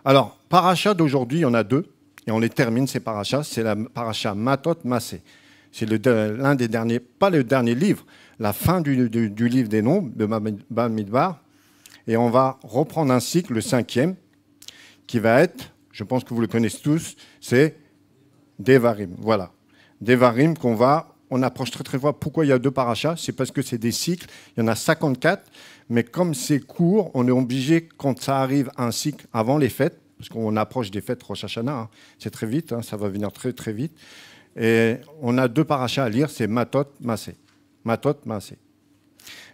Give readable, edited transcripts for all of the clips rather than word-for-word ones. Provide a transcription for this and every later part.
Alors, paracha d'aujourd'hui, il y en a deux, et on les termine, ces parachas. C'est la paracha Matot Massé. C'est l'un des derniers, pas le dernier livre, la fin du livre des Nombres, de Bamidbar. Et on va reprendre un cycle, le 5e, qui va être, je pense que vous le connaissez tous, c'est Devarim. Voilà. Devarim on approche très fort. Pourquoi il y a deux parachas? C'est parce que c'est des cycles. Il y en a 54. Mais comme c'est court, on est obligé, quand ça arrive un cycle avant les fêtes, parce qu'on approche des fêtes Rosh Hashanah, hein, c'est très vite, hein, ça va venir très vite. Et on a deux parachas à lire, c'est Matot, Massé. Matot, Massé.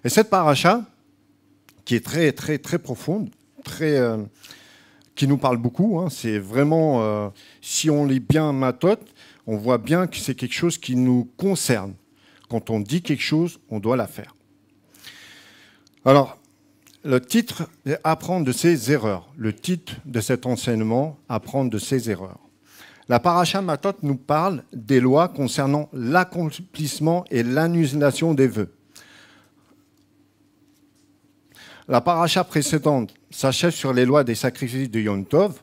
Et cette paracha, qui est très profonde, qui nous parle beaucoup, hein, c'est vraiment, si on lit bien Matot, on voit bien que c'est quelque chose qui nous concerne. Quand on dit quelque chose, on doit la faire. Alors, le titre est « Apprendre de ses erreurs ». Le titre de cet enseignement, « Apprendre de ses erreurs ». La paracha Matot nous parle des lois concernant l'accomplissement et l'annulation des vœux. La paracha précédente s'achève sur les lois des sacrifices de Yom Tov,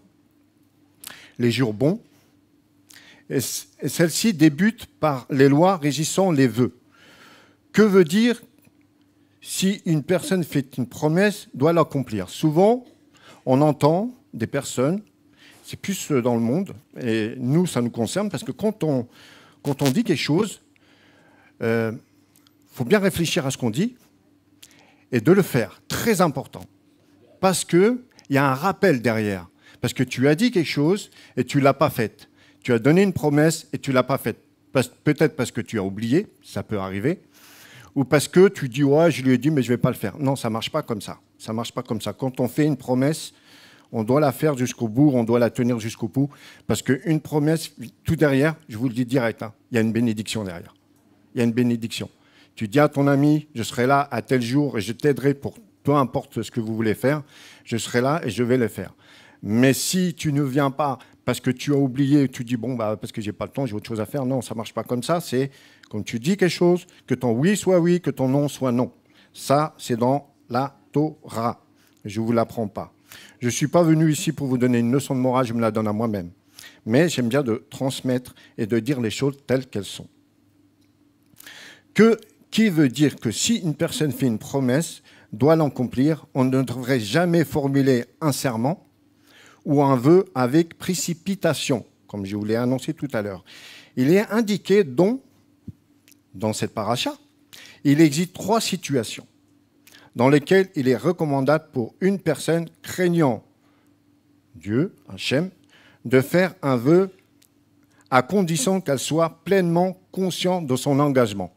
les jours bons, et celle-ci débute par les lois régissant les vœux. Que veut dire si une personne fait une promesse, doit l'accomplir? Souvent, on entend des personnes, c'est plus dans le monde, et nous, ça nous concerne, parce que quand on dit quelque chose, faut bien réfléchir à ce qu'on dit et de le faire. Très important. Parce qu'il y a un rappel derrière. Parce que tu as dit quelque chose et tu ne l'as pas faite. Tu as donné une promesse et tu ne l'as pas faite. Peut-être parce que tu as oublié, ça peut arriver, ou parce que tu dis « ouais, je lui ai dit, mais je ne vais pas le faire ». Non, ça ne marche pas comme ça. Ça ne marche pas comme ça. Quand on fait une promesse, on doit la faire jusqu'au bout, on doit la tenir jusqu'au bout, parce qu'une promesse, tout derrière, je vous le dis direct, hein, il y a une bénédiction derrière. Il y a une bénédiction. Tu dis à ton ami, je serai là à tel jour et je t'aiderai pour peu importe ce que vous voulez faire, je serai là et je vais le faire. Mais si tu ne viens pas parce que tu as oublié, tu dis, bon, bah, parce que j'ai pas le temps, j'ai autre chose à faire, non, ça ne marche pas comme ça. C'est quand tu dis quelque chose, que ton oui, que ton non soit non. Ça, c'est dans la Torah. Je ne vous l'apprends pas. Je ne suis pas venu ici pour vous donner une leçon de morale, je me la donne à moi-même. Mais j'aime bien de transmettre et de dire les choses telles qu'elles sont. Qui veut dire que si une personne fait une promesse, doit l'accomplir, on ne devrait jamais formuler un serment ou un vœu avec précipitation, comme je vous l'ai annoncé tout à l'heure. Il est indiqué dans cette paracha, il existe 3 situations dans lesquelles il est recommandable pour une personne craignant Dieu, Hachem, de faire un vœu à condition qu'elle soit pleinement consciente de son engagement.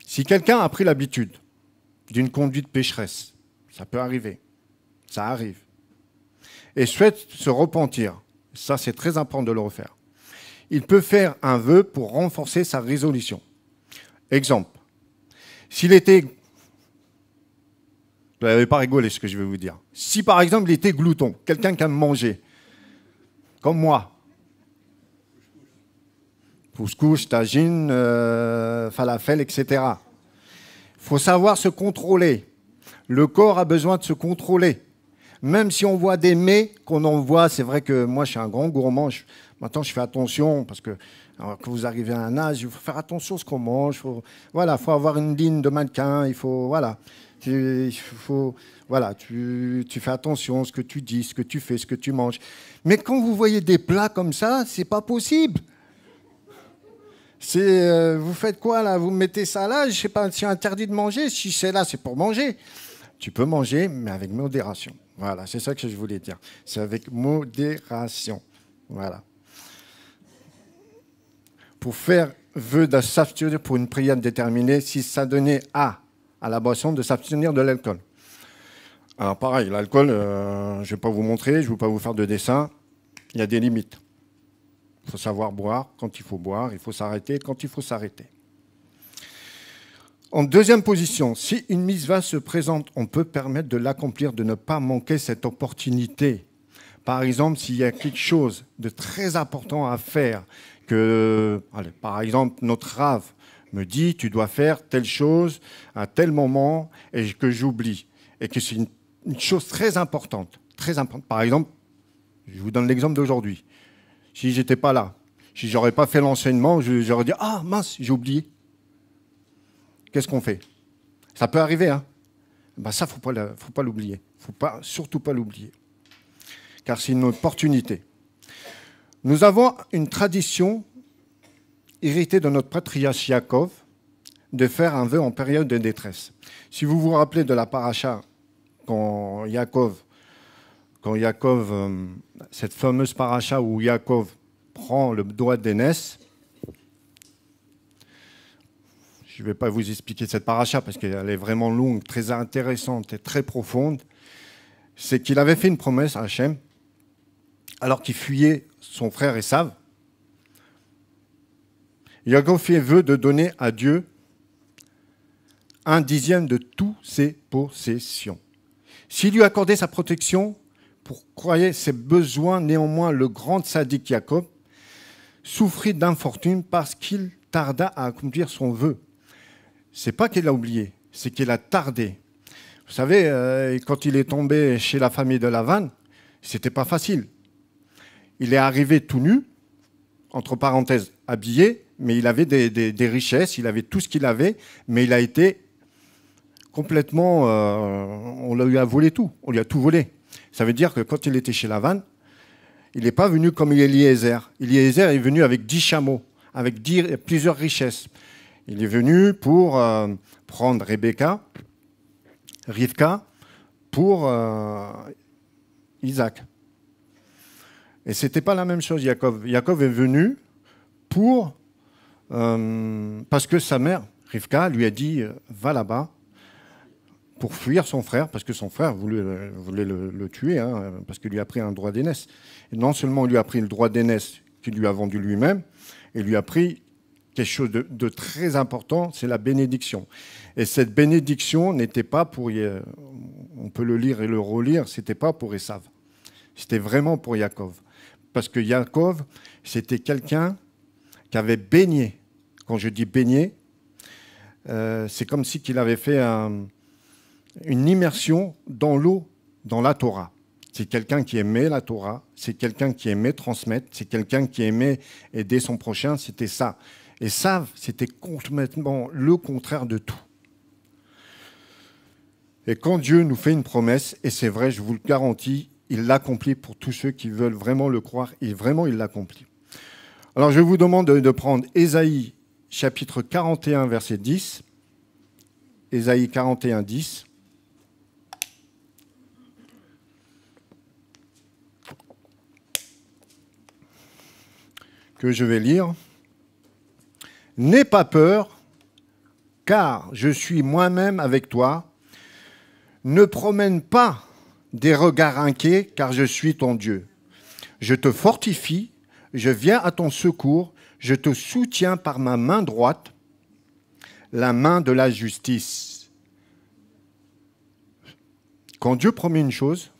Si quelqu'un a pris l'habitude d'une conduite pécheresse, ça peut arriver, ça arrive, et souhaite se repentir, ça c'est très important de le refaire, il peut faire un vœu pour renforcer sa résolution. Exemple, s'il était... Vous n'avez pas rigolé ce que je vais vous dire. Si par exemple il était glouton, quelqu'un qui aime manger, comme moi, couscous, tagine, falafel, etc. Il faut savoir se contrôler. Le corps a besoin de se contrôler. Même si on voit des mets qu'on en voit, c'est vrai que moi je suis un grand gourmand. Maintenant je fais attention parce que quand vous arrivez à un âge, il faut faire attention à ce qu'on mange. Voilà, faut avoir une ligne de mannequin. Il faut, voilà, tu fais attention à ce que tu dis, ce que tu fais, ce que tu manges. Mais quand vous voyez des plats comme ça, c'est pas possible. Vous faites quoi là? Vous mettez ça là? Je sais pas, c'est interdit de manger. Si c'est là, c'est pour manger. Tu peux manger, mais avec modération. Voilà, c'est ça que je voulais dire. C'est avec modération. Voilà. Pour faire vœu de s'abstenir pour une prière déterminée, si ça donnait à la boisson de s'abstenir de l'alcool. Alors pareil, l'alcool, je ne vais pas vous montrer, je ne vais pas vous faire de dessin. Il y a des limites. Il faut savoir boire quand il faut boire, il faut s'arrêter quand il faut s'arrêter. En deuxième position, si une mitzvah se présente, on peut permettre de l'accomplir, de ne pas manquer cette opportunité. Par exemple, s'il y a quelque chose de très important à faire, par exemple, notre rave me dit, tu dois faire telle chose à tel moment et que j'oublie. Et que c'est une chose très importante, très importante. Par exemple, je vous donne l'exemple d'aujourd'hui. Si j'étais pas là, si j'aurais pas fait l'enseignement, j'aurais dit, ah mince, j'ai oublié. Qu'est-ce qu'on fait? Ça peut arriver, hein. Ben ça, faut pas l'oublier. Faut pas, surtout pas l'oublier. Car c'est une opportunité. Nous avons une tradition héritée de notre patriarche Yaakov de faire un vœu en période de détresse. Si vous vous rappelez de la paracha, quand Yaakov, cette fameuse paracha où Yaakov prend le doigt d'aînesse, je ne vais pas vous expliquer cette paracha parce qu'elle est vraiment longue, très intéressante et très profonde, c'est qu'il avait fait une promesse à Hachem alors qu'il fuyait son frère Esav. Yaakov fait vœu de donner à Dieu 1/10 de tous ses possessions. S'il lui accordait sa protection pour croyer ses besoins, néanmoins le grand sadique Jacob souffrit d'infortune parce qu'il tarda à accomplir son vœu. C'est pas qu'il a oublié, c'est qu'il a tardé. Vous savez, quand il est tombé chez la famille de Lavan, c'était pas facile. Il est arrivé tout nu, entre parenthèses habillé, mais il avait des richesses, il avait tout ce qu'il avait, mais il a été complètement... on lui a volé tout, on lui a tout volé. Ça veut dire que quand il était chez Lavan, il n'est pas venu comme Eliezer. Eliezer est venu avec 10 chameaux, avec plusieurs richesses. Il est venu pour prendre Rivka, pour Isaac. Et ce n'était pas la même chose, Yaakov. Yaakov est venu parce que sa mère, Rivka, lui a dit « Va là-bas » pour fuir son frère, parce que son frère voulait le tuer, hein, parce qu'il lui a pris un droit d'aînesse. Et non seulement il lui a pris le droit d'aînesse qu'il lui a vendu lui-même, il lui a pris quelque chose de très important, c'est la bénédiction. Et cette bénédiction n'était pas pour... On peut le lire et le relire, ce n'était pas pour Esav. C'était vraiment pour Yaakov. Parce que Yaakov, c'était quelqu'un qui avait baigné. Quand je dis baigné, c'est comme si qu'il avait fait une immersion dans l'eau, dans la Torah. C'est quelqu'un qui aimait la Torah, c'est quelqu'un qui aimait transmettre, c'est quelqu'un qui aimait aider son prochain, c'était ça. Et ça, c'était complètement le contraire de tout. Et quand Dieu nous fait une promesse, et c'est vrai, je vous le garantis, il l'accomplit pour tous ceux qui veulent vraiment le croire, et vraiment il l'accomplit. Alors je vous demande de prendre Ésaïe chapitre 41, verset 10. Ésaïe 41, 10. Que je vais lire. N'aie pas peur, car je suis moi-même avec toi. Ne promène pas des regards inquiets, car je suis ton Dieu. Je te fortifie, je viens à ton secours, je te soutiens par ma main droite, la main de la justice. Quand Dieu promet une chose,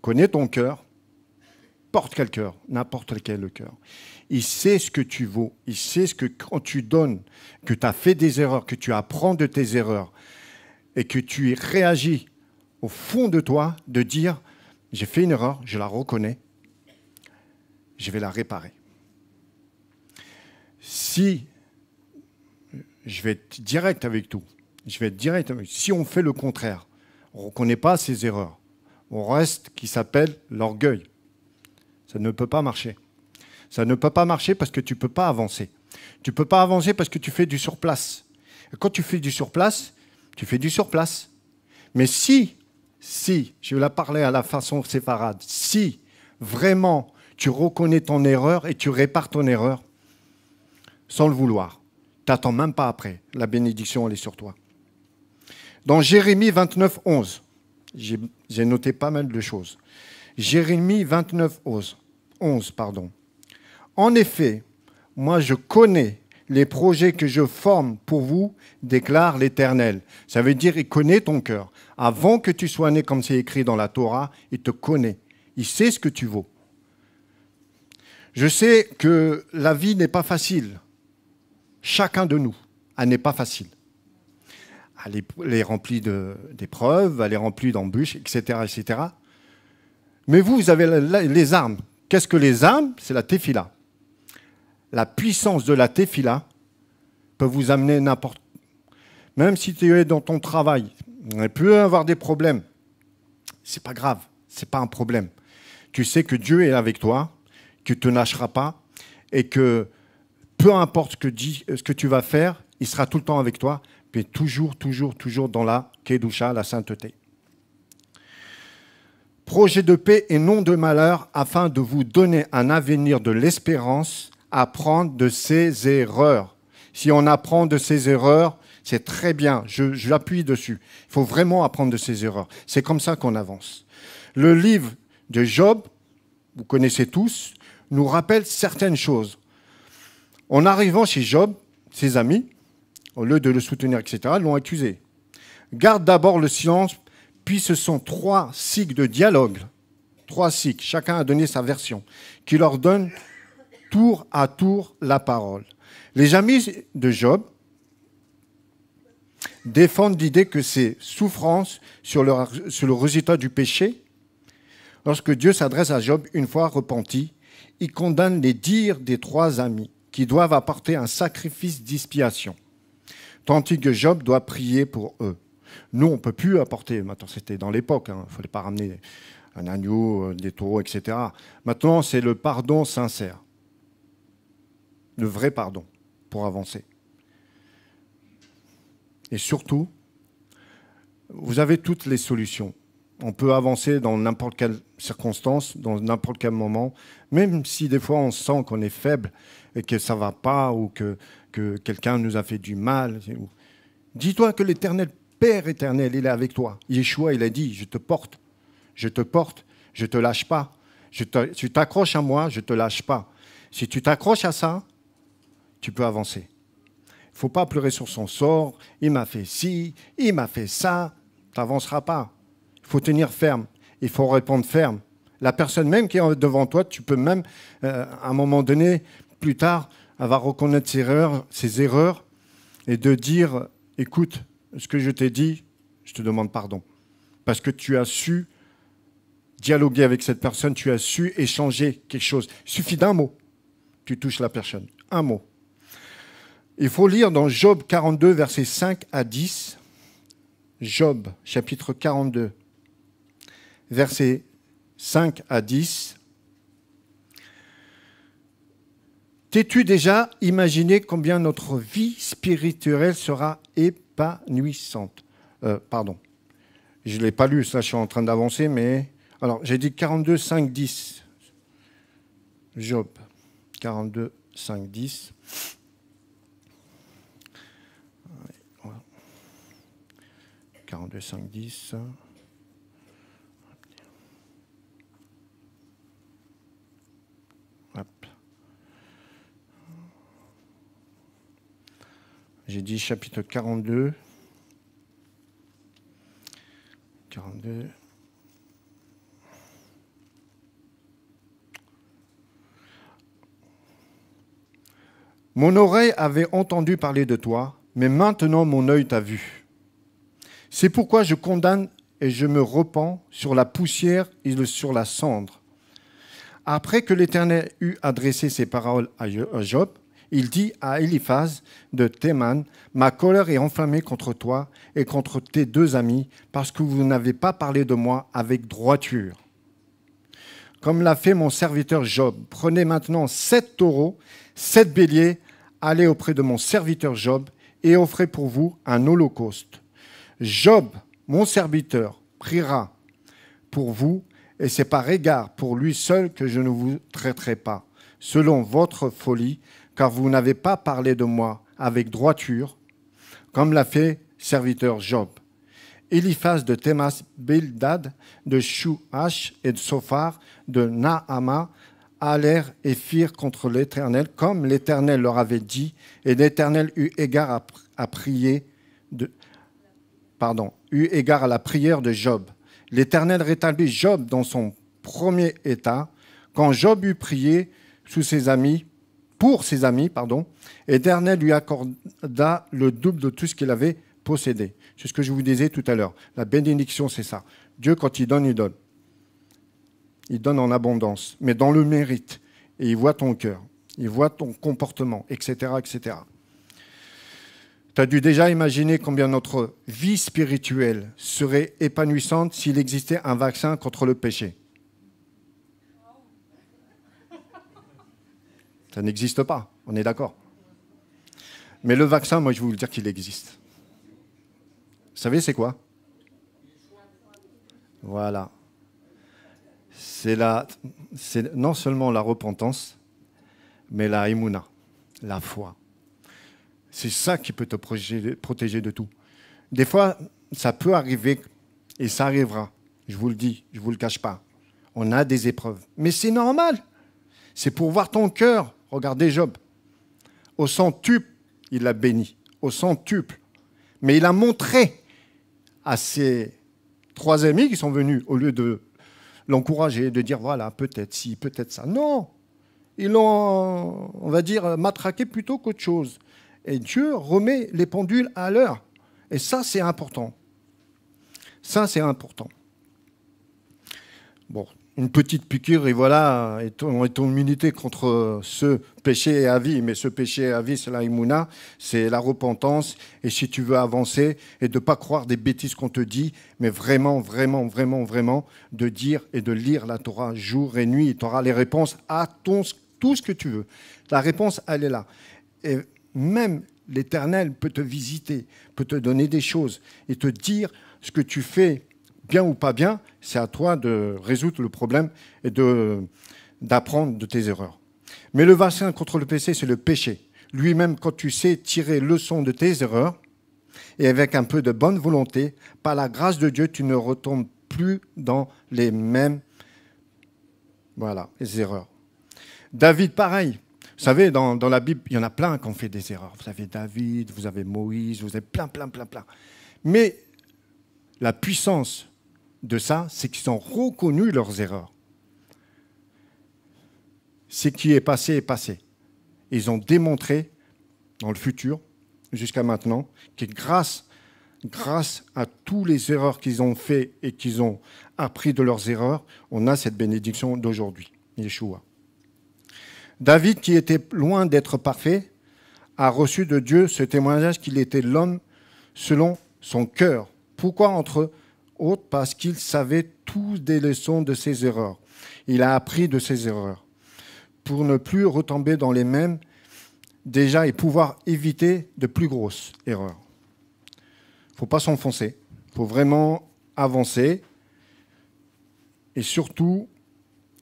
connais ton cœur, porte quel cœur, n'importe quel cœur. Il sait ce que tu vaux, il sait ce que quand tu donnes, que tu as fait des erreurs, que tu apprends de tes erreurs et que tu réagis au fond de toi de dire « j'ai fait une erreur, je la reconnais, je vais la réparer ». Si, je vais être direct avec tout, si on fait le contraire, on ne reconnaît pas ses erreurs, on reste qui s'appelle l'orgueil. Ça ne peut pas marcher. Ça ne peut pas marcher parce que tu ne peux pas avancer. Tu ne peux pas avancer parce que tu fais du surplace. Et quand tu fais du surplace, tu fais du surplace. Mais si, je vais la parler à la façon séfarade, si vraiment tu reconnais ton erreur et tu répares ton erreur, sans le vouloir, tu n'attends même pas après. La bénédiction, elle est sur toi. Dans Jérémie 29, 11, j'ai noté pas mal de choses. Jérémie 29, 11. En effet, moi je connais les projets que je forme pour vous, déclare l'Éternel. Ça veut dire, il connaît ton cœur. Avant que tu sois né, comme c'est écrit dans la Torah, il te connaît. Il sait ce que tu vaux. Je sais que la vie n'est pas facile. Chacun de nous. elle n'est pas facile. Elle est remplie d'épreuves, elle est remplie d'embûches, etc., etc. Mais vous avez les armes. Qu'est-ce que les armes? C'est la tefila. La puissance de la tefila peut vous amener n'importe où. Même si tu es dans ton travail, on peut avoir des problèmes. C'est pas grave, c'est pas un problème. Tu sais que Dieu est avec toi, que tu ne te lâcheras pas et que peu importe ce que tu vas faire, il sera tout le temps avec toi, mais toujours dans la Kedusha, la sainteté. Projet de paix et non de malheur, afin de vous donner un avenir de l'espérance, apprendre de ses erreurs. Si on apprend de ses erreurs, c'est très bien, j'appuie dessus. Il faut vraiment apprendre de ses erreurs. C'est comme ça qu'on avance. Le livre de Job, vous connaissez tous, nous rappelle certaines choses. En arrivant chez Job, ses amis, au lieu de le soutenir, etc., l'ont accusé. Garde d'abord le silence, puis ce sont 3 cycles de dialogue. 3 cycles, chacun a donné sa version, qui leur donne tour à tour la parole. Les amis de Job défendent l'idée que c'est souffrance sur le résultat du péché. Lorsque Dieu s'adresse à Job une fois repenti, il condamne les dires des 3 amis qui doivent apporter un sacrifice d'expiation, tandis que Job doit prier pour eux. Nous, on ne peut plus apporter, maintenant c'était dans l'époque, il ne fallait pas ramener un agneau, des taureaux, etc. Maintenant, c'est le pardon sincère, le vrai pardon pour avancer. Et surtout, vous avez toutes les solutions. On peut avancer dans n'importe quelle circonstance, dans n'importe quel moment, même si des fois on sent qu'on est faible et que ça ne va pas ou que quelqu'un nous a fait du mal. Dis-toi que l'Éternel, Père éternel, il est avec toi. Yeshua, il a dit, je te porte, je ne te lâche pas. Tu t'accroches à moi, je ne te lâche pas. Si tu t'accroches à ça, tu peux avancer. Il ne faut pas pleurer sur son sort, il m'a fait ci, il m'a fait ça, tu n'avanceras pas. Il faut tenir ferme, il faut répondre ferme. La personne même qui est devant toi, tu peux même, à un moment donné, plus tard, elle va reconnaître ses erreurs et de dire, écoute, ce que je t'ai dit, je te demande pardon. Parce que tu as su dialoguer avec cette personne, tu as su échanger quelque chose. Il suffit d'un mot, tu touches la personne, un mot. Il faut lire dans Job 42, versets 5 à 10. Job, chapitre 42, versets 5 à 10. T'es-tu déjà imaginé combien notre vie spirituelle sera épanouissante? Pardon, je ne l'ai pas lu, ça je suis en train d'avancer, mais... Alors, j'ai dit 42, 5, 10. Job, 42, 5, 10. 42, 5, 10. Hop. J'ai dit chapitre 42. 42. Mon oreille avait entendu parler de toi, mais maintenant mon œil t'a vu. C'est pourquoi je condamne et je me repens sur la poussière et sur la cendre. Après que l'Éternel eut adressé ses paroles à Job, il dit à Eliphaz de Théman, « Ma colère est enflammée contre toi et contre tes 2 amis, parce que vous n'avez pas parlé de moi avec droiture. Comme l'a fait mon serviteur Job, prenez maintenant 7 taureaux, 7 béliers, allez auprès de mon serviteur Job et offrez pour vous un holocauste. Job, mon serviteur, priera pour vous, et c'est par égard pour lui seul que je ne vous traiterai pas, selon votre folie, car vous n'avez pas parlé de moi avec droiture, comme l'a fait serviteur Job. Eliphaz de Thémas, Bildad de Shuach et de Sophar de Naama allèrent et firent contre l'Éternel, comme l'Éternel leur avait dit, et l'Éternel eut égard à la prière de Job. L'Éternel rétablit Job dans son premier état. Quand Job eut prié sous ses amis, pour ses amis, pardon, et l'Éternel lui accorda le double de tout ce qu'il avait possédé. C'est ce que je vous disais tout à l'heure. La bénédiction, c'est ça. Dieu, quand il donne, il donne. Il donne en abondance, mais dans le mérite. Et il voit ton cœur, il voit ton comportement, etc., etc. Tu as dû déjà imaginer combien notre vie spirituelle serait épanouissante s'il existait un vaccin contre le péché. Ça n'existe pas, on est d'accord. Mais le vaccin, moi, je vais vous dire qu'il existe. Vous savez, c'est quoi? Voilà. C'est non seulement la repentance, mais la émouna, la foi. C'est ça qui peut te protéger de tout. Des fois, ça peut arriver, et ça arrivera, je vous le dis, je ne vous le cache pas. On a des épreuves. Mais c'est normal. C'est pour voir ton cœur. Regardez Job. Au centuple, il l'a béni. Au centuple. Mais il a montré à ses 3 amis qui sont venus, au lieu de l'encourager, de dire voilà, peut-être ci, peut-être ça. Non. Ils l'ont, on va dire, matraqué plutôt qu'autre chose. Et Dieu remet les pendules à l'heure. Et ça, c'est important. Ça, c'est important. Bon, une petite piqûre, et voilà, on est en immunité contre ce péché à vie. Mais ce péché à vie, c'est la imuna, c'est la repentance. Et si tu veux avancer et de ne pas croire des bêtises qu'on te dit, mais vraiment, vraiment, vraiment, vraiment, de dire et de lire la Torah jour et nuit, tu auras les réponses à tout ce que tu veux. La réponse, elle est là. Et même l'Éternel peut te visiter, peut te donner des choses et te dire ce que tu fais bien ou pas bien, c'est à toi de résoudre le problème et d'apprendre de tes erreurs. Mais le vaccin contre le péché, c'est le péché. Lui-même, quand tu sais tirer leçon de tes erreurs et avec un peu de bonne volonté, par la grâce de Dieu, tu ne retombes plus dans les mêmes les erreurs. David, pareil. Vous savez, dans la Bible, il y en a plein qui ont fait des erreurs. Vous avez David, vous avez Moïse, vous avez plein. Mais la puissance de ça, c'est qu'ils ont reconnu leurs erreurs. Ce qui est passé est passé. Ils ont démontré dans le futur, jusqu'à maintenant, que grâce à toutes les erreurs qu'ils ont fait et qu'ils ont appris de leurs erreurs, on a cette bénédiction d'aujourd'hui, Yeshua. David, qui était loin d'être parfait, a reçu de Dieu ce témoignage qu'il était l'homme selon son cœur. Pourquoi entre autres? Parce qu'il savait toutes des leçons de ses erreurs. Il a appris de ses erreurs pour ne plus retomber dans les mêmes déjà et pouvoir éviter de plus grosses erreurs. Il ne faut pas s'enfoncer. Il faut vraiment avancer et surtout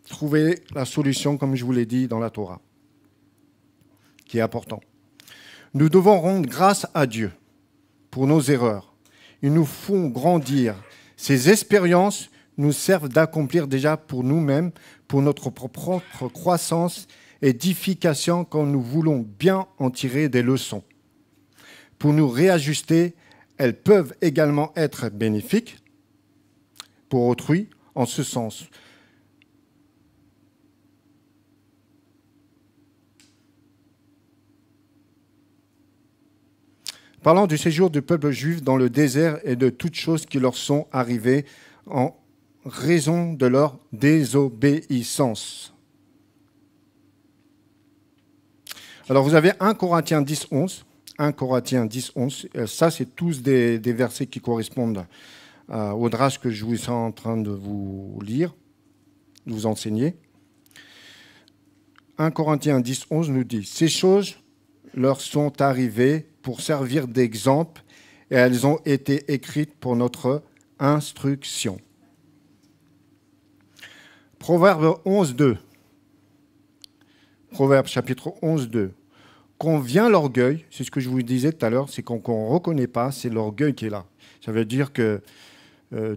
trouver la solution, comme je vous l'ai dit, dans la Torah, qui est important. Nous devons rendre grâce à Dieu pour nos erreurs. Ils nous font grandir. Ces expériences nous servent d'accomplir déjà pour nous-mêmes, pour notre propre croissance et édification quand nous voulons bien en tirer des leçons. Pour nous réajuster, elles peuvent également être bénéfiques pour autrui en ce sens. Parlant du séjour du peuple juif dans le désert et de toutes choses qui leur sont arrivées en raison de leur désobéissance. Alors vous avez 1 Corinthiens 10, 11. 1 Corinthiens 10, 11. Ça, c'est tous des versets qui correspondent au drage que je vous suis en train de vous lire, de vous enseigner. 1 Corinthiens 10, 11 nous dit « Ces choses leur sont arrivées pour servir d'exemple et elles ont été écrites pour notre instruction. » Proverbe 11, 2. Proverbe chapitre 11, 2. Quand vient l'orgueil, c'est ce que je vous disais tout à l'heure, c'est qu'on ne reconnaît pas, c'est l'orgueil qui est là. Ça veut dire que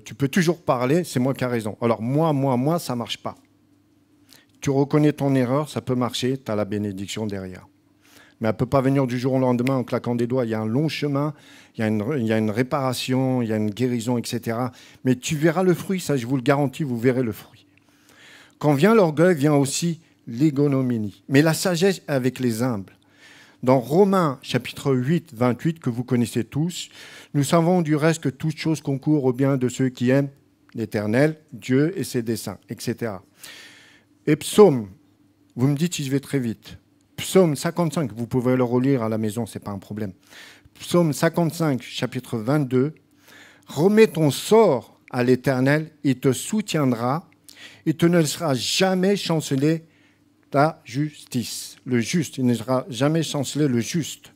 tu peux toujours parler, c'est moi qui ai raison. Alors moi, ça ne marche pas. Tu reconnais ton erreur, ça peut marcher, tu as la bénédiction derrière. Mais elle ne peut pas venir du jour au lendemain en claquant des doigts. Il y a un long chemin, il y a une réparation, il y a une guérison, etc. Mais tu verras le fruit, ça je vous le garantis, vous verrez le fruit. Quand vient l'orgueil, vient aussi l'ignominie. Mais la sagesse est avec les humbles. Dans Romains, chapitre 8, 28, que vous connaissez tous, nous savons du reste que toute chose concourt au bien de ceux qui aiment l'Éternel, Dieu et ses desseins, etc. Et Psaume, vous me dites si je vais très vite. Psaume 55, vous pouvez le relire à la maison, ce n'est pas un problème. Psaume 55, chapitre 22. Remets ton sort à l'Éternel, il te soutiendra, il ne te laissera jamais chanceler ta justice. Le juste, il ne sera jamais chanceler le juste.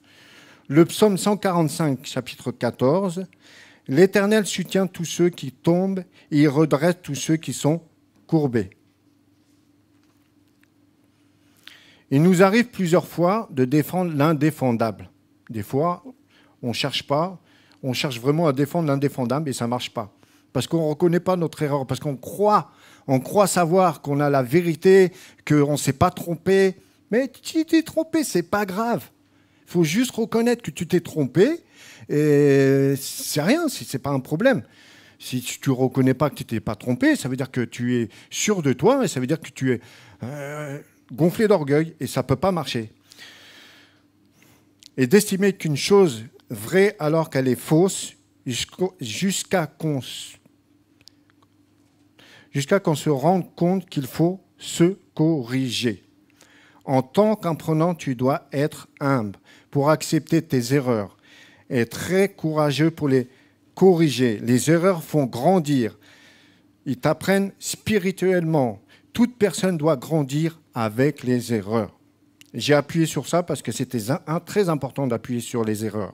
Le psaume 145, chapitre 14. L'Éternel soutient tous ceux qui tombent et il redresse tous ceux qui sont courbés. Il nous arrive plusieurs fois de défendre l'indéfendable. Des fois, on ne cherche pas, on cherche vraiment à défendre l'indéfendable et ça ne marche pas. Parce qu'on ne reconnaît pas notre erreur, parce qu'on croit savoir qu'on a la vérité, qu'on ne s'est pas trompé. Mais si tu t'es trompé, ce n'est pas grave. Il faut juste reconnaître que tu t'es trompé et c'est rien, ce n'est pas un problème. Si tu ne reconnais pas que tu t'es pas trompé, ça veut dire que tu es sûr de toi et ça veut dire que tu es gonflé d'orgueil et ça ne peut pas marcher. Et d'estimer qu'une chose vraie alors qu'elle est fausse jusqu'à qu'on se rende compte qu'il faut se corriger. En tant qu'apprenant, tu dois être humble pour accepter tes erreurs et très courageux pour les corriger. Les erreurs font grandir. Ils t'apprennent spirituellement. Toute personne doit grandir avec les erreurs. J'ai appuyé sur ça parce que c'était très important d'appuyer sur les erreurs.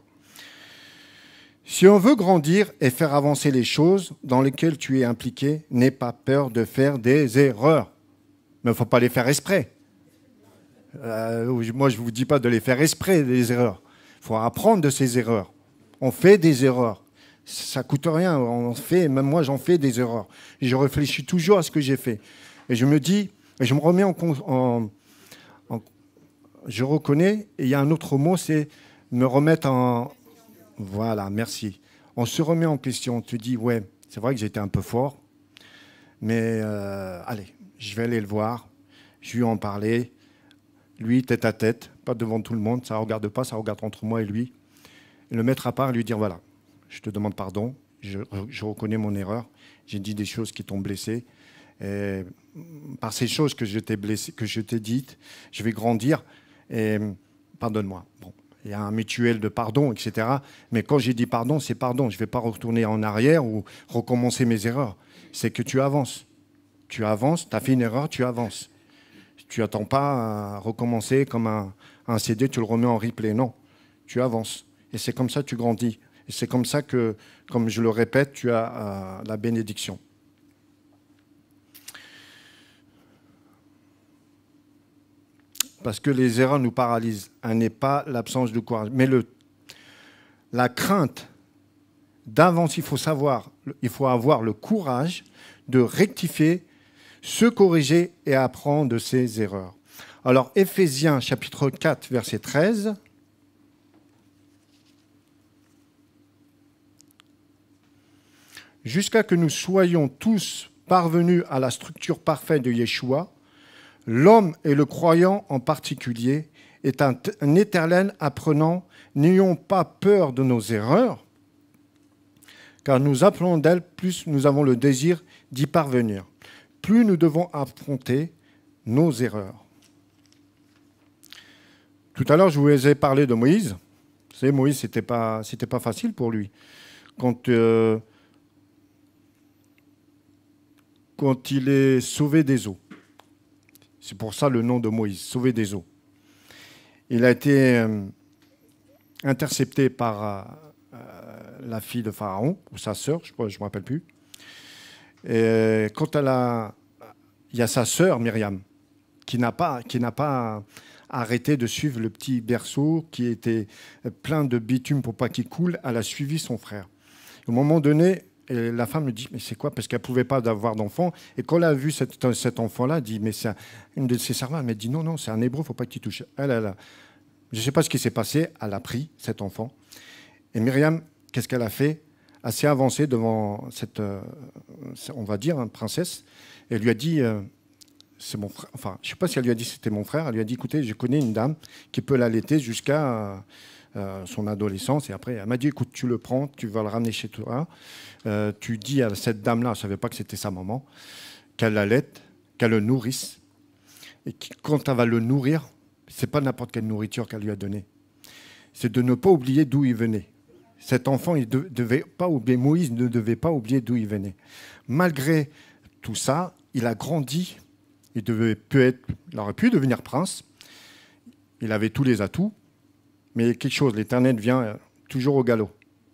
Si on veut grandir et faire avancer les choses dans lesquelles tu es impliqué, n'aie pas peur de faire des erreurs. Mais il ne faut pas les faire exprès. Moi, je ne vous dis pas de les faire exprès, les erreurs. Il faut apprendre de ces erreurs. On fait des erreurs. Ça ne coûte rien. Même moi, j'en fais des erreurs. Et je réfléchis toujours à ce que j'ai fait. Et je me dis, et je me remets je reconnais, et il y a un autre mot, c'est me remettre en... Voilà, merci. On se remet en question, on te dit, ouais, c'est vrai que j'étais un peu fort, mais allez, je vais aller le voir, je vais lui en parler, lui, tête à tête, pas devant tout le monde, ça ne regarde pas, ça regarde entre moi et lui. Et le mettre à part et lui dire, voilà, je te demande pardon, je reconnais mon erreur, j'ai dit des choses qui t'ont blessé, et par ces choses que je t'ai blessé, que je t'ai dites, je vais grandir, et pardonne-moi. Bon. Il y a un mutuel de pardon, etc. Mais quand j'ai dit pardon, c'est pardon. Je ne vais pas retourner en arrière ou recommencer mes erreurs. C'est que tu avances. Tu avances, tu as fait une erreur, tu avances. Tu n'attends pas à recommencer comme un CD, tu le remets en replay. Non, tu avances. Et c'est comme ça que tu grandis. Et c'est comme ça que, comme je le répète, tu as la bénédiction. Parce que les erreurs nous paralysent. Ce n'est pas l'absence de courage. Mais la crainte d'avancer, il faut avoir le courage de rectifier, se corriger et apprendre de ses erreurs. Alors, Éphésiens chapitre 4, verset 13. Jusqu'à que nous soyons tous parvenus à la structure parfaite de Yeshua, l'homme et le croyant en particulier est un éternel apprenant. N'ayons pas peur de nos erreurs, car nous appelons d'elles, plus nous avons le désir d'y parvenir. Plus nous devons affronter nos erreurs. Tout à l'heure, je vous ai parlé de Moïse. Vous savez, Moïse, c'était pas facile pour lui. Quand il est sauvé des eaux. C'est pour ça le nom de Moïse, sauvé des eaux. Il a été intercepté par la fille de Pharaon, ou sa sœur, je ne me rappelle plus. Et quand il y a sa sœur, Myriam, qui n'a pas arrêté de suivre le petit berceau qui était plein de bitume pour pas qu'il coule. Elle a suivi son frère. Au moment donné, la femme me dit, mais c'est quoi? Parce qu'elle ne pouvait pas avoir d'enfant. Et quand elle a vu cet enfant-là, elle dit, mais c'est une de ses servantes. Elle m'a dit, non, c'est un hébreu, il ne faut pas qu'il touche. Je ne sais pas ce qui s'est passé. Elle a pris cet enfant. Et Myriam, qu'est-ce qu'elle a fait? Elle s'est avancée devant cette, on va dire, princesse. Et elle lui a dit, c'est mon frère. Enfin, je ne sais pas si elle lui a dit que c'était mon frère. Elle lui a dit, écoutez, je connais une dame qui peut l'allaiter jusqu'à son adolescence. Et après, elle m'a dit, écoute, tu le prends, tu vas le ramener chez toi. Tu dis à cette dame-là, je ne savais pas que c'était sa maman, qu'elle l'allaite, qu'elle le nourrisse. Et quand elle va le nourrir, ce n'est pas n'importe quelle nourriture qu'elle lui a donnée. C'est de ne pas oublier d'où il venait. Cet enfant, il devait pas oublier, Moïse ne devait pas oublier d'où il venait. Malgré tout ça, il a grandi. Il aurait pu devenir prince. Il avait tous les atouts. Mais quelque chose, l'Éternel vient toujours au galop.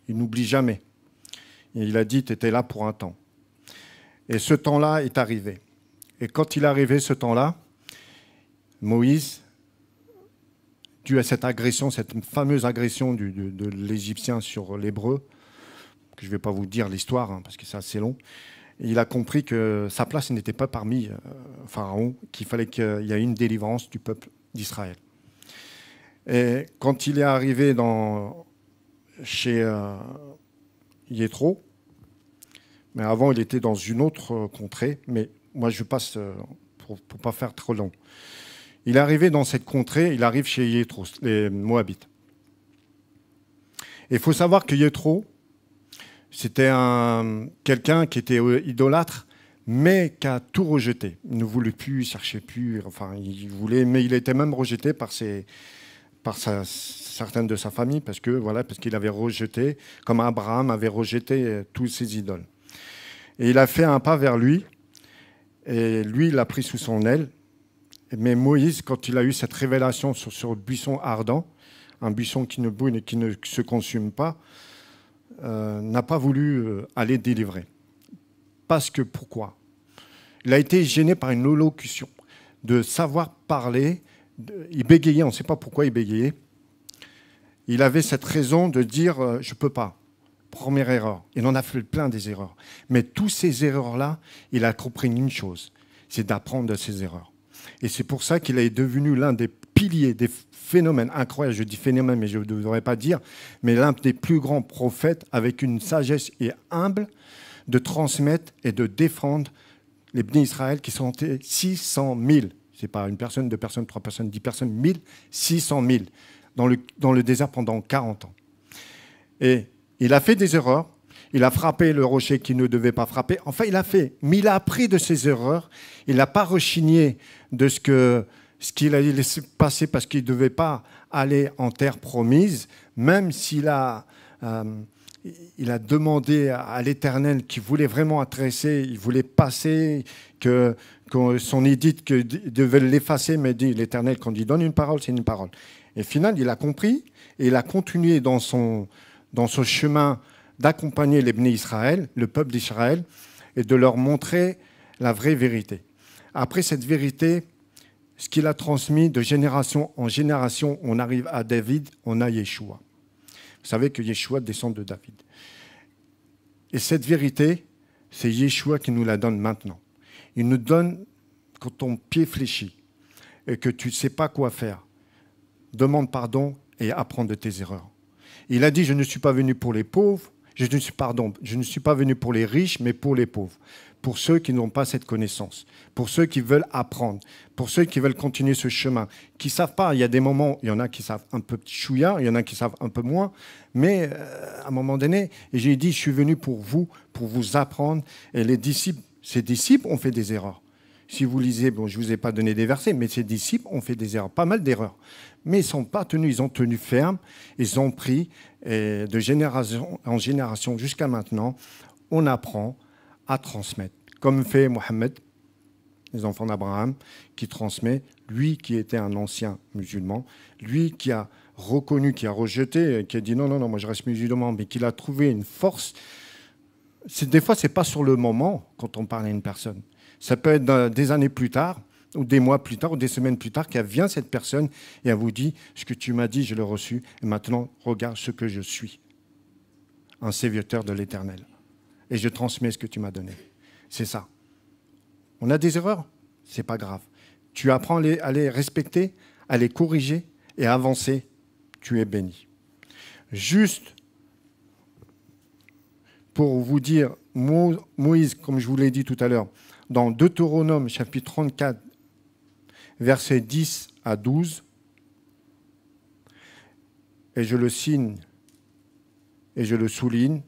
Il n'oublie jamais. Et il a dit, tu étais là pour un temps. Et ce temps-là est arrivé. Et quand il est arrivé, ce temps-là, Moïse, dû à cette agression, cette fameuse agression de l'Égyptien sur l'Hébreu, que je ne vais pas vous dire l'histoire, hein, parce que c'est assez long, il a compris que sa place n'était pas parmi Pharaon, qu'il fallait qu'il y ait une délivrance du peuple d'Israël. Et quand il est arrivé chez Yéthro, mais avant il était dans une autre contrée, mais moi je passe pour ne pas faire trop long. Il est arrivé dans cette contrée, il arrive chez Yéthro, les Moabites. Et il faut savoir que Yéthro, c'était quelqu'un qui était idolâtre, mais qui a tout rejeté. Il ne voulait plus, il ne cherchait plus, enfin, il voulait, mais il était même rejeté par certaines de sa famille, parce qu'il avait rejeté, comme Abraham avait rejeté tous ses idoles. Et il a fait un pas vers lui, et lui, il l'a pris sous son aile. Mais Moïse, quand il a eu cette révélation sur le buisson ardent, un buisson qui ne brûle et qui ne se consume pas, n'a pas voulu aller délivrer. Parce que pourquoi? Il a été gêné par une élocution, de savoir parler. Il bégayait, on ne sait pas pourquoi il bégayait. Il avait cette raison de dire je ne peux pas. Première erreur. Il en a fait plein des erreurs. Mais toutes ces erreurs-là, il a compris une chose, c'est d'apprendre de ses erreurs. Et c'est pour ça qu'il est devenu l'un des piliers, des phénomènes incroyables. Je dis phénomène, mais je ne devrais pas dire, mais l'un des plus grands prophètes avec une sagesse et humble de transmettre et de défendre les bénis d'Israël qui sont 600 000. Ce n'est pas une personne, deux personnes, trois personnes, 10 personnes, 1000, 600 000 dans le désert pendant 40 ans. Et il a fait des erreurs. Il a frappé le rocher qu'il ne devait pas frapper. Enfin, il a fait. Mais il a appris de ses erreurs. Il n'a pas rechigné de ce qu'il a laissé passer parce qu'il ne devait pas aller en terre promise, même s'il a demandé à l'Éternel qu'il voulait vraiment adresser, il voulait passer, que son édite devait l'effacer, mais dit l'Éternel, quand il donne une parole, c'est une parole. Et au final, il a compris et il a continué dans ce chemin d'accompagner les bénis Israël, le peuple d'Israël, et de leur montrer la vraie vérité. Après cette vérité, ce qu'il a transmis de génération en génération, on arrive à David, on a Yeshua. Vous savez que Yeshua descend de David. Et cette vérité, c'est Yeshua qui nous la donne maintenant. Il nous donne, quand ton pied fléchit et que tu ne sais pas quoi faire, demande pardon et apprends de tes erreurs. Il a dit, je ne suis pas venu pour les pauvres, je ne suis pas venu pour les riches, mais pour les pauvres, pour ceux qui n'ont pas cette connaissance, pour ceux qui veulent apprendre, pour ceux qui veulent continuer ce chemin, qui ne savent pas. Il y a des moments, il y en a qui savent un peu chouïa, il y en a qui savent un peu moins, mais à un moment donné, et j'ai dit, je suis venu pour vous apprendre. Et ces disciples ont fait des erreurs. Si vous lisez, bon, je ne vous ai pas donné des versets, mais ces disciples ont fait des erreurs, pas mal d'erreurs. Mais ils ne sont pas tenus, ils ont tenu ferme, ils ont pris, et de génération en génération jusqu'à maintenant, on apprend à transmettre. Comme fait Mohammed, les enfants d'Abraham, qui transmet, lui qui était un ancien musulman, lui qui a reconnu, qui a rejeté, qui a dit non, moi je reste musulman, mais qu'il a trouvé une force. Des fois, ce n'est pas sur le moment quand on parle à une personne. Ça peut être des années plus tard, ou des mois plus tard, ou des semaines plus tard, qu'elle vient cette personne et elle vous dit « Ce que tu m'as dit, je l'ai reçu, et maintenant, regarde ce que je suis, un serviteur de l'Éternel. Et je transmets ce que tu m'as donné. » C'est ça. On a des erreurs, c'est pas grave. Tu apprends à les respecter, à les corriger et à avancer, tu es béni. Juste pour vous dire, Moïse, comme je vous l'ai dit tout à l'heure, dans Deutéronome chapitre 34, versets 10 à 12. Et je le signe et je le souligne.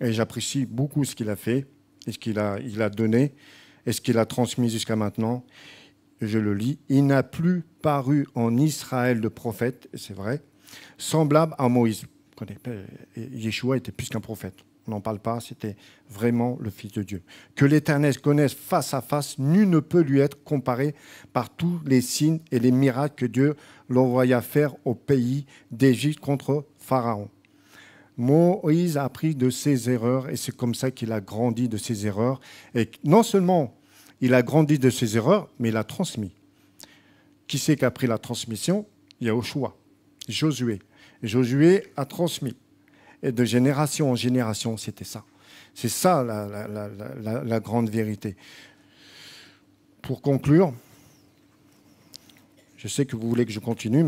Et j'apprécie beaucoup ce qu'il a fait et ce qu'il a donné et ce qu'il a transmis jusqu'à maintenant. Je le lis. Il n'a plus paru en Israël de prophète, et c'est vrai, semblable à Moïse. Yeshua était plus qu'un prophète. On n'en parle pas, c'était vraiment le Fils de Dieu. Que l'Éternel connaisse face à face, nul ne peut lui être comparé par tous les signes et les miracles que Dieu l'envoya faire au pays d'Égypte contre Pharaon. Moïse a appris de ses erreurs et c'est comme ça qu'il a grandi de ses erreurs. Et non seulement il a grandi de ses erreurs, mais il a transmis. Qui c'est qui a pris la transmission? Il y a Joshua, Josué. Josué a transmis. Et de génération en génération, c'était ça. C'est ça la grande vérité. Pour conclure, je sais que vous voulez que je continue,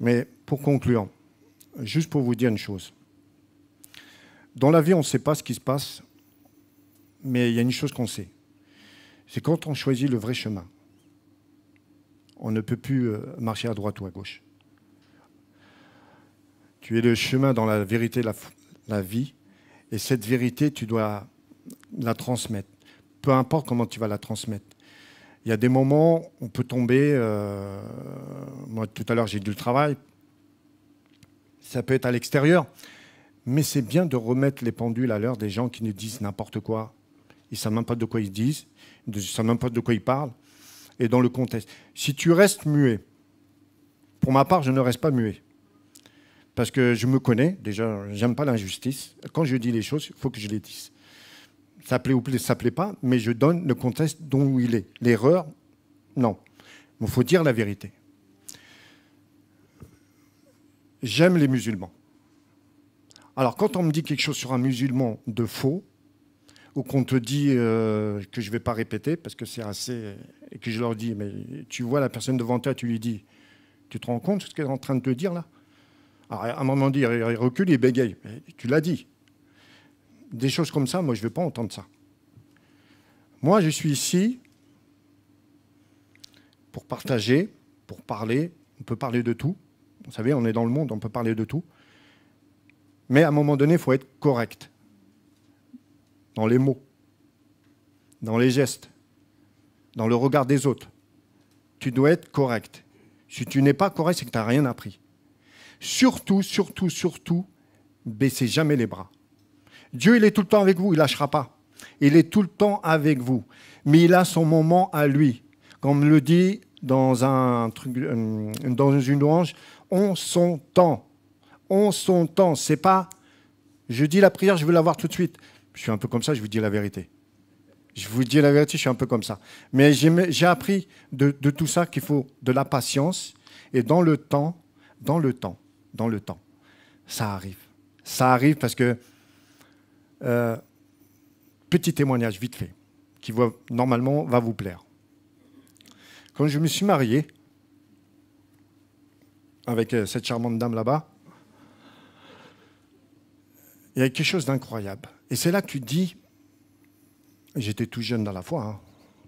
mais pour conclure, juste pour vous dire une chose. Dans la vie, on ne sait pas ce qui se passe, mais il y a une chose qu'on sait. C'est quand on choisit le vrai chemin. On ne peut plus marcher à droite ou à gauche. Tu es le chemin dans la vérité, la vie, et cette vérité, tu dois la transmettre. Peu importe comment tu vas la transmettre. Il y a des moments où on peut tomber. Moi, tout à l'heure, j'ai dit le travail. Ça peut être à l'extérieur, mais c'est bien de remettre les pendules à l'heure des gens qui nous disent n'importe quoi. Ils ne savent même pas de quoi ils disent, ils ne savent même pas de quoi ils parlent. Et dans le contexte. Si tu restes muet, pour ma part, je ne reste pas muet. Parce que je me connais, déjà, j'aime pas l'injustice. Quand je dis les choses, il faut que je les dise. Ça plaît ou ça plaît pas, mais je donne le contexte dont il est. L'erreur, non. Il faut dire la vérité. J'aime les musulmans. Alors, quand on me dit quelque chose sur un musulman de faux, ou qu'on te dit que je ne vais pas répéter, parce que c'est assez... Et que je leur dis, mais tu vois la personne devant toi, tu lui dis, tu te rends compte de ce qu'elle est en train de te dire là? Alors, à un moment donné, il recule, il bégaye. Mais tu l'as dit. Des choses comme ça, moi, je ne veux pas entendre ça. Moi, je suis ici pour partager, pour parler. On peut parler de tout. Vous savez, on est dans le monde, on peut parler de tout. Mais à un moment donné, il faut être correct. Dans les mots, dans les gestes, dans le regard des autres. Tu dois être correct. Si tu n'es pas correct, c'est que tu n'as rien appris. Surtout, surtout, surtout, baissez jamais les bras. Dieu, il est tout le temps avec vous, il ne lâchera pas. Il est tout le temps avec vous. Mais il a son moment à lui. Comme le dit dans une louange, on son temps. On son temps. C'est pas, je dis la prière, je veux l'avoir tout de suite. Je suis un peu comme ça, je vous dis la vérité. Je vous dis la vérité, je suis un peu comme ça. Mais j'ai appris de tout ça qu'il faut de la patience et dans le temps, ça arrive. Ça arrive parce que, petit témoignage vite fait, qui normalement va vous plaire. Quand je me suis marié avec cette charmante dame là-bas, il y a quelque chose d'incroyable. Et c'est là que tu te dis, j'étais tout jeune dans la foi, hein,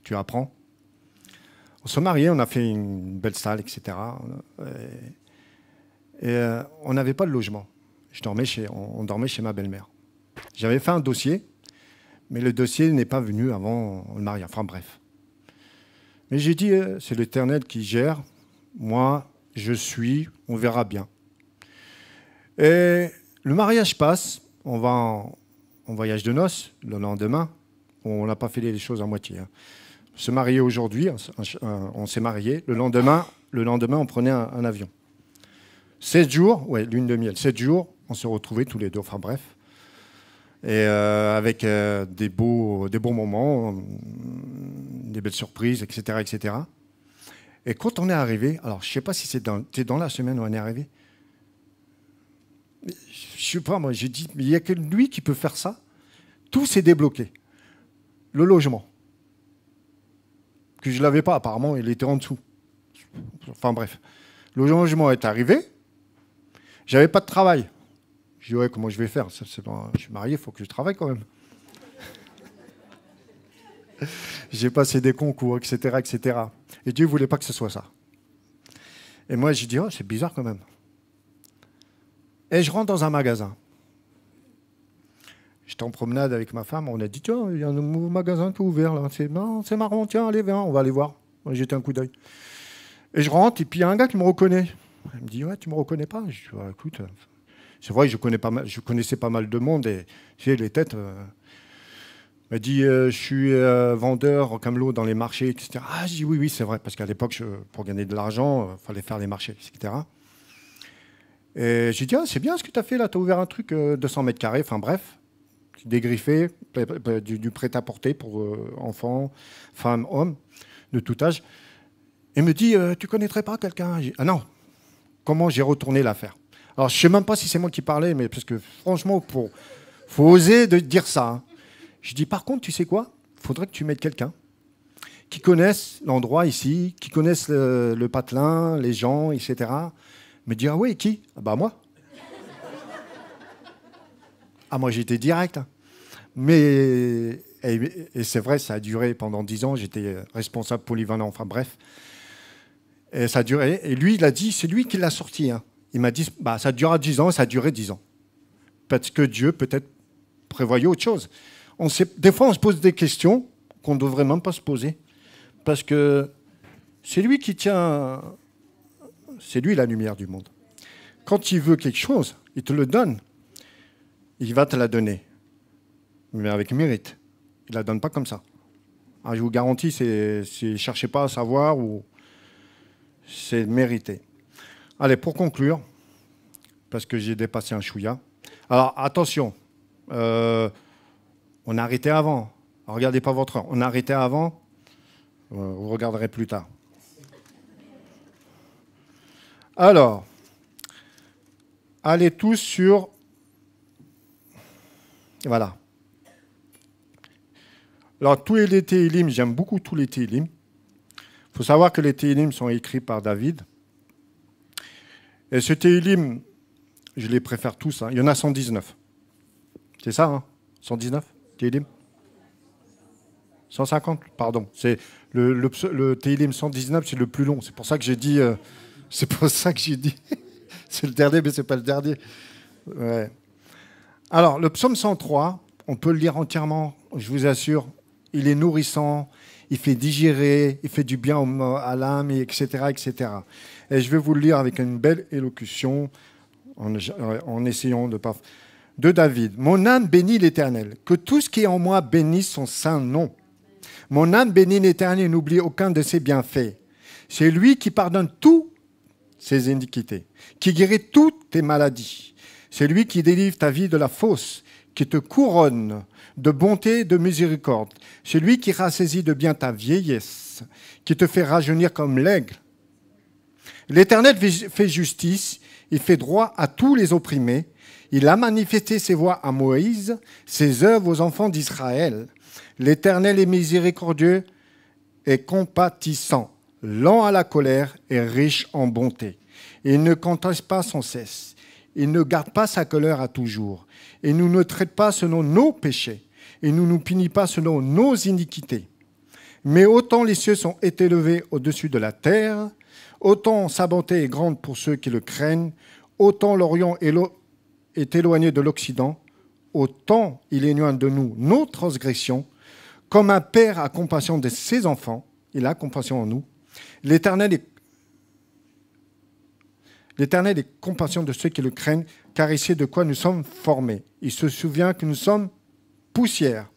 tu apprends. On se mariait, on a fait une belle salle, etc. Et on n'avait pas de logement. On dormait chez ma belle-mère. J'avais fait un dossier, mais le dossier n'est pas venu avant le mariage. Enfin bref. Mais j'ai dit, c'est l'Éternel qui gère. Moi, je suis, on verra bien. Et le mariage passe, on va en voyage de noces le lendemain. On n'a pas fait les choses à moitié. Hein. On se mariait aujourd'hui, on s'est marié. Le lendemain, on prenait un avion. 7 jours, ouais, lune de miel, 7 jours, on se retrouvait tous les deux, enfin bref. Et avec des beaux moments, des belles surprises, etc., etc. Et quand on est arrivé, alors je ne sais pas si c'est dans la semaine où on est arrivé, je ne sais pas, moi j'ai dit, mais il n'y a que lui qui peut faire ça. Tout s'est débloqué. Le logement, que je ne l'avais pas, apparemment, il était en dessous. Enfin bref. Le logement est arrivé, j'avais pas de travail. Je dis, ouais, comment je vais faire? Je suis marié, il faut que je travaille quand même. J'ai passé des concours, etc., etc. Et Dieu ne voulait pas que ce soit ça. Et moi, j'ai dit, oh, c'est bizarre quand même. Et je rentre dans un magasin. J'étais en promenade avec ma femme, on a dit, tiens, il y a un nouveau magasin qui est ouvert là. Non, c'est marrant, tiens, allez, viens, on va aller voir. Moi, j'ai jeté un coup d'œil. Et je rentre, et puis il y a un gars qui me reconnaît. Il me dit, ouais, tu me reconnais pas? Je dis, ouais, écoute, c'est vrai que je connaissais pas mal de monde, et tu sais, les têtes. Il m'a dit, je suis vendeur en camelot dans les marchés, etc. Ah, je dis, oui, oui, c'est vrai, parce qu'à l'époque, pour gagner de l'argent, il fallait faire les marchés, etc. Et j'ai dit, ah, c'est bien ce que tu as fait là, tu as ouvert un truc 200 mètres carrés, enfin bref, dégriffé, du prêt-à-porter pour enfants, femmes, hommes, de tout âge. Et me dit, tu connaîtrais pas quelqu'un? Ah non, comment j'ai retourné l'affaire? Alors, je ne sais même pas si c'est moi qui parlais, mais parce que franchement, faut oser de dire ça. Hein. Je dis, par contre, tu sais quoi? Il faudrait que tu mettes quelqu'un qui connaisse l'endroit ici, qui connaisse le patelin, les gens, etc. Me dit, ah oui, qui? Ah bah moi. Ah, moi, j'étais direct. Hein. Mais, et c'est vrai, ça a duré pendant 10 ans. J'étais responsable polyvalent, enfin bref. Et ça a duré. Et lui, il a dit, c'est lui qui l'a sorti. Hein. Il m'a dit, bah, ça durera 10 ans, et ça a duré 10 ans. Parce que Dieu, peut-être, prévoyait autre chose. Des fois, on se pose des questions qu'on ne devrait même pas se poser. Parce que c'est lui qui tient... C'est lui la lumière du monde. Quand il veut quelque chose, il te le donne. Il va te la donner. Mais avec mérite. Il ne la donne pas comme ça. Alors, je vous garantis, ne cherchez pas à savoir ou c'est mérité. Allez, pour conclure, parce que j'ai dépassé un chouïa. Alors, attention. On a arrêté avant. Regardez pas votre heure. On a arrêté avant. Vous regarderez plus tard. Alors, allez tous sur... Voilà. Alors, tous les Télim, j'aime beaucoup tous les Télim. Il faut savoir que les Télim sont écrits par David. Et ce Télim, je les préfère tous. Hein. Il y en a 119. C'est ça, hein? 119 Télim 150, pardon. C'est le Télim 119, c'est le plus long. C'est pour ça que j'ai dit... c'est le dernier, mais ce n'est pas le dernier. Ouais. Alors, le psaume 103, on peut le lire entièrement, je vous assure. Il est nourrissant, il fait digérer, il fait du bien à l'âme, etc., etc. Et je vais vous le lire avec une belle élocution, en essayant de pas... De David. Mon âme bénit l'Éternel. Que tout ce qui est en moi bénisse son saint nom. Mon âme bénit l'Éternel et n'oublie aucun de ses bienfaits. C'est lui qui pardonne toutes ses iniquités, qui guérit toutes tes maladies. C'est lui qui délivre ta vie de la fausse, qui te couronne de bonté et de miséricorde. C'est lui qui rassaisit de bien ta vieillesse, qui te fait rajeunir comme l'aigle. L'Éternel fait justice, il fait droit à tous les opprimés. Il a manifesté ses voies à Moïse, ses œuvres aux enfants d'Israël. L'Éternel est miséricordieux et compatissant, lent à la colère et riche en bonté. Il ne conteste pas sans cesse. Il ne garde pas sa colère à toujours. Il ne nous traite pas selon nos péchés. Il ne nous punit pas selon nos iniquités. Mais autant les cieux sont élevés au-dessus de la terre, autant sa bonté est grande pour ceux qui le craignent, autant l'Orient est éloigné de l'Occident, autant il éloigne de nous nos transgressions. Comme un père a compassion de ses enfants, il a compassion en nous. L'Éternel est compassion de ceux qui le craignent, car il sait de quoi nous sommes formés. Il se souvient que nous sommes poussière.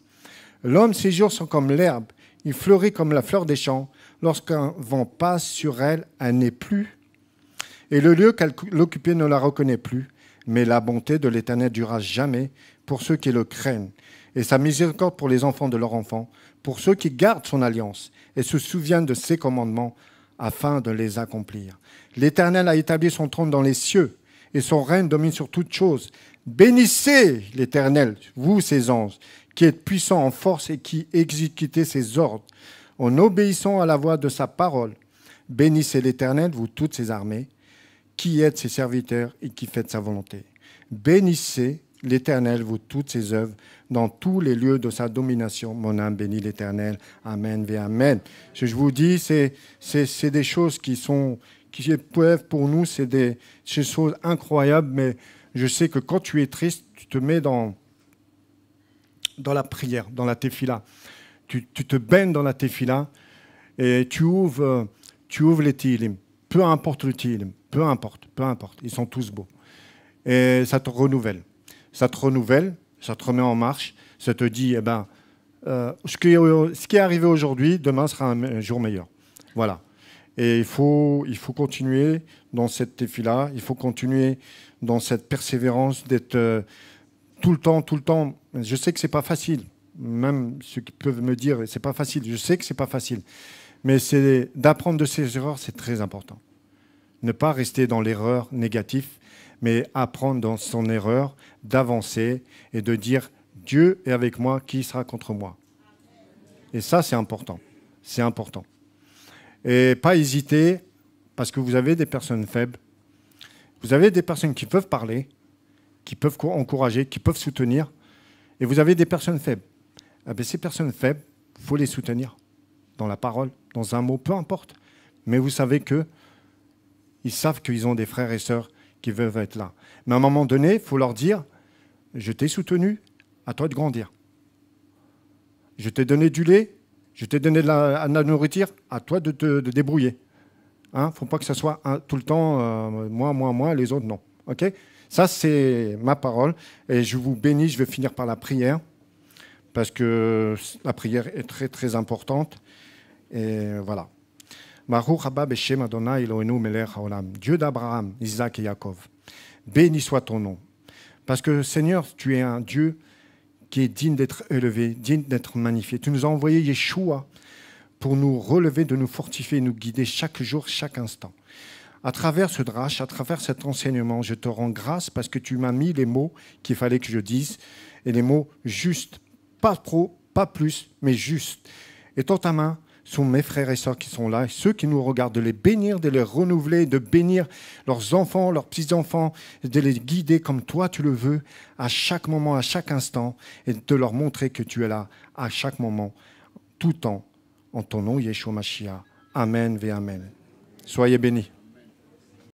L'homme, ses jours sont comme l'herbe. Il fleurit comme la fleur des champs. Lorsqu'un vent passe sur elle, elle n'est plus. Et le lieu qu'elle occupait ne la reconnaît plus. Mais la bonté de l'Éternel durera jamais pour ceux qui le craignent. Et sa miséricorde pour les enfants de leurs enfants, pour ceux qui gardent son alliance et se souviennent de ses commandements afin de les accomplir. L'Éternel a établi son trône dans les cieux et son règne domine sur toutes choses. Bénissez l'Éternel, vous ses anges, qui êtes puissants en force et qui exécutez ses ordres, en obéissant à la voix de sa parole. Bénissez l'Éternel, vous toutes ses armées, qui êtes ses serviteurs et qui faites sa volonté. Bénissez l'Éternel, vous toutes ses œuvres, dans tous les lieux de sa domination. Mon âme bénit l'Éternel. Amen et Amen. Je vous dis, c'est des choses qui peuvent pour nous, c'est des choses incroyables, mais je sais que quand tu es triste, tu te mets dans la prière, dans la tefila. Tu te baignes dans la tefila et tu ouvres les Tehillim. Peu importe le Tehillim, peu importe. Ils sont tous beaux. Et ça te renouvelle. Ça te remet en marche. Ça te dit, ce qui est arrivé aujourd'hui, demain sera un jour meilleur. Voilà. Et il faut continuer dans cette tefila. Il faut continuer dans cette persévérance d'être tout le temps. Je sais que c'est pas facile. Même ceux qui peuvent me dire, c'est pas facile. Je sais que c'est pas facile. Mais c'est d'apprendre de ses erreurs, c'est très important. Ne pas rester dans l'erreur négative, mais apprendre dans son erreur, d'avancer et de dire « Dieu est avec moi, qui sera contre moi ?» Et ça, c'est important. C'est important. Et pas hésiter, parce que vous avez des personnes faibles, vous avez des personnes qui peuvent parler, qui peuvent encourager, qui peuvent soutenir, et vous avez des personnes faibles. Eh bien, ces personnes faibles, il faut les soutenir dans la parole, dans un mot, peu importe. Mais vous savez qu'ils savent qu'ils ont des frères et sœurs qui veulent être là. Mais à un moment donné, il faut leur dire, je t'ai soutenu, à toi de grandir. Je t'ai donné du lait, je t'ai donné de la nourriture, à toi de te débrouiller. Il ne faut pas que ce soit tout le temps moi, les autres, non. Okay, ça, c'est ma parole. Et je vous bénis, je vais finir par la prière, parce que la prière est très, très importante. Et voilà. Baruch haba beshem Adonai Eloheinu melech haolam. Dieu d'Abraham, Isaac et Jacob. Béni soit ton nom. Parce que, Seigneur, tu es un Dieu qui est digne d'être élevé, digne d'être magnifié. Tu nous as envoyé Yeshua pour nous relever, de nous fortifier, nous guider chaque jour, chaque instant. À travers ce drache, à travers cet enseignement, je te rends grâce parce que tu m'as mis les mots qu'il fallait que je dise, et les mots justes, pas trop, pas plus, mais justes. Et dans ta main sont mes frères et sœurs qui sont là, et ceux qui nous regardent, de les bénir, de les renouveler, de bénir leurs enfants, leurs petits-enfants, de les guider comme toi tu le veux, à chaque moment, à chaque instant, et de leur montrer que tu es là à chaque moment, tout temps, en ton nom, Yeshua Mashiach. Amen et Amen. Soyez bénis.